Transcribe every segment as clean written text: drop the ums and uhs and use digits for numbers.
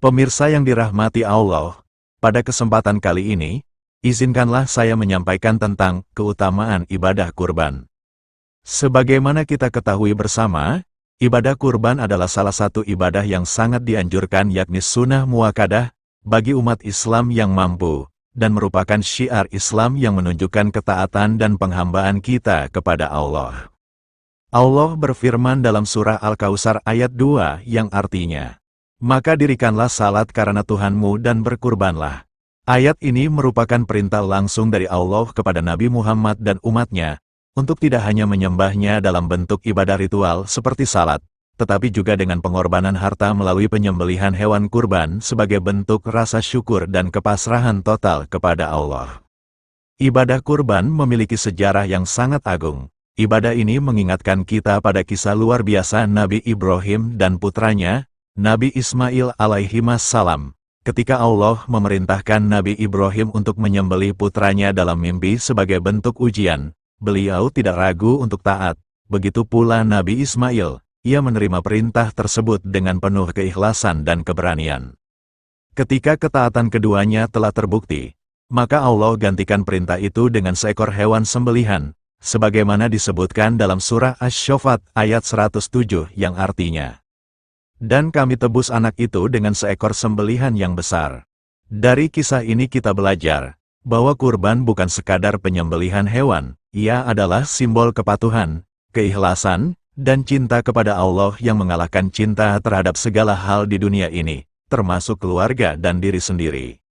Pemirsa yang dirahmati Allah, pada kesempatan kali ini, izinkanlah saya menyampaikan tentang keutamaan ibadah kurban. Sebagaimana kita ketahui bersama, ibadah kurban adalah salah satu ibadah yang sangat dianjurkan, yakni sunnah muakkadah bagi umat Islam yang mampu, dan merupakan syiar Islam yang menunjukkan ketaatan dan penghambaan kita kepada Allah. Allah berfirman dalam surah Al-Kautsar ayat 2 yang artinya, "Maka dirikanlah salat karena Tuhanmu dan berkurbanlah." Ayat ini merupakan perintah langsung dari Allah kepada Nabi Muhammad dan umatnya, untuk tidak hanya menyembahnya dalam bentuk ibadah ritual seperti salat, tetapi juga dengan pengorbanan harta melalui penyembelihan hewan kurban sebagai bentuk rasa syukur dan kepasrahan total kepada Allah. Ibadah kurban memiliki sejarah yang sangat agung. Ibadah ini mengingatkan kita pada kisah luar biasa Nabi Ibrahim dan putranya, Nabi Ismail alaihissalam, ketika Allah memerintahkan Nabi Ibrahim untuk menyembelih putranya dalam mimpi sebagai bentuk ujian, beliau tidak ragu untuk taat. Begitu pula Nabi Ismail, ia menerima perintah tersebut dengan penuh keikhlasan dan keberanian. Ketika ketaatan keduanya telah terbukti, maka Allah gantikan perintah itu dengan seekor hewan sembelihan, sebagaimana disebutkan dalam surah Asy-Syaffat ayat 107 yang artinya, "Dan kami tebus anak itu dengan seekor sembelihan yang besar." Dari kisah ini kita belajar bahwa kurban bukan sekadar penyembelihan hewan, ia adalah simbol kepatuhan, keikhlasan, dan cinta kepada Allah yang mengalahkan cinta terhadap segala hal di dunia ini, termasuk keluarga dan diri sendiri.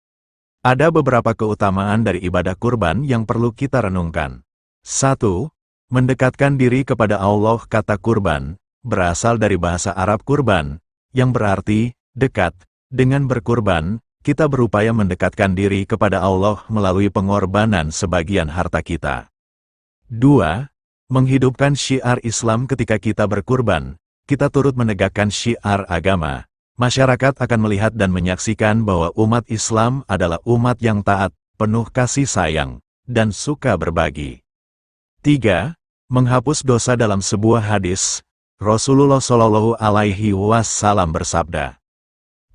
Ada beberapa keutamaan dari ibadah kurban yang perlu kita renungkan. 1. Mendekatkan diri kepada Allah. Kata kurban berasal dari bahasa Arab kurban, yang berarti dekat. Dengan berkurban, kita berupaya mendekatkan diri kepada Allah melalui pengorbanan sebagian harta kita. 2. Menghidupkan syiar Islam. Ketika kita berkurban, kita turut menegakkan syiar agama. Masyarakat akan melihat dan menyaksikan bahwa umat Islam adalah umat yang taat, penuh kasih sayang, dan suka berbagi. 3. Menghapus dosa. Dalam sebuah hadis, Rasulullah Shallallahu Alaihi Wasallam bersabda,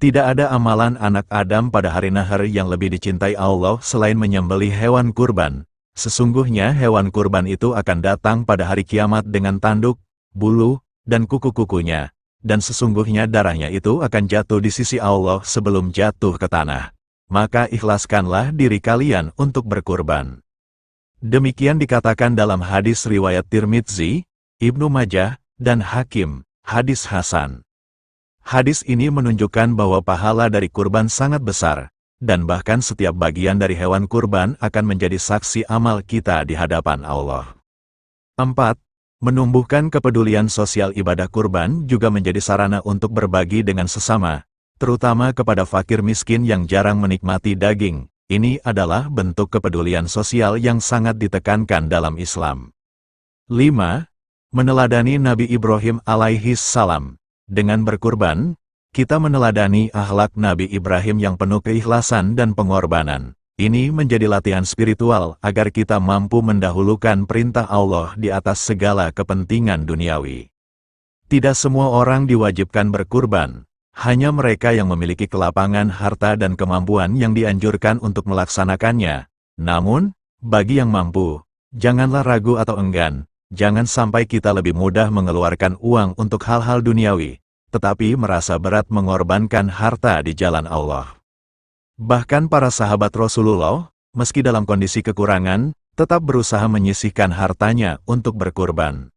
"Tidak ada amalan anak Adam pada hari nahar yang lebih dicintai Allah selain menyembelih hewan kurban. Sesungguhnya hewan kurban itu akan datang pada hari kiamat dengan tanduk, bulu, dan kuku-kukunya, dan sesungguhnya darahnya itu akan jatuh di sisi Allah sebelum jatuh ke tanah. Maka ikhlaskanlah diri kalian untuk berkurban." Demikian dikatakan dalam hadis riwayat Tirmidzi, Ibnu Majah, dan Hakim, hadis hasan. Hadis ini menunjukkan bahwa pahala dari kurban sangat besar, dan bahkan setiap bagian dari hewan kurban akan menjadi saksi amal kita di hadapan Allah. 4. Menumbuhkan kepedulian sosial. Ibadah kurban juga menjadi sarana untuk berbagi dengan sesama, terutama kepada fakir miskin yang jarang menikmati daging. Ini adalah bentuk kepedulian sosial yang sangat ditekankan dalam Islam. 5. Meneladani Nabi Ibrahim alaihissalam. Dengan berkurban, kita meneladani akhlak Nabi Ibrahim yang penuh keikhlasan dan pengorbanan. Ini menjadi latihan spiritual agar kita mampu mendahulukan perintah Allah di atas segala kepentingan duniawi. Tidak semua orang diwajibkan berkurban. Hanya mereka yang memiliki kelapangan harta dan kemampuan yang dianjurkan untuk melaksanakannya. Namun, bagi yang mampu, janganlah ragu atau enggan. Jangan sampai kita lebih mudah mengeluarkan uang untuk hal-hal duniawi, tetapi merasa berat mengorbankan harta di jalan Allah. Bahkan para sahabat Rasulullah, meski dalam kondisi kekurangan, tetap berusaha menyisihkan hartanya untuk berkurban.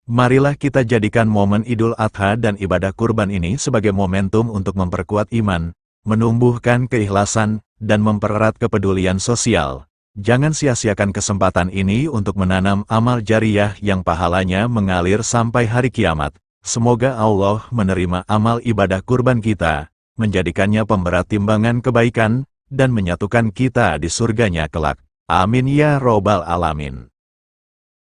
Marilah kita jadikan momen Idul Adha dan ibadah kurban ini sebagai momentum untuk memperkuat iman, menumbuhkan keikhlasan, dan mempererat kepedulian sosial. Jangan sia-siakan kesempatan ini untuk menanam amal jariyah yang pahalanya mengalir sampai hari kiamat. Semoga Allah menerima amal ibadah kurban kita, menjadikannya pemberat timbangan kebaikan, dan menyatukan kita di surganya kelak. Amin ya Robbal Alamin.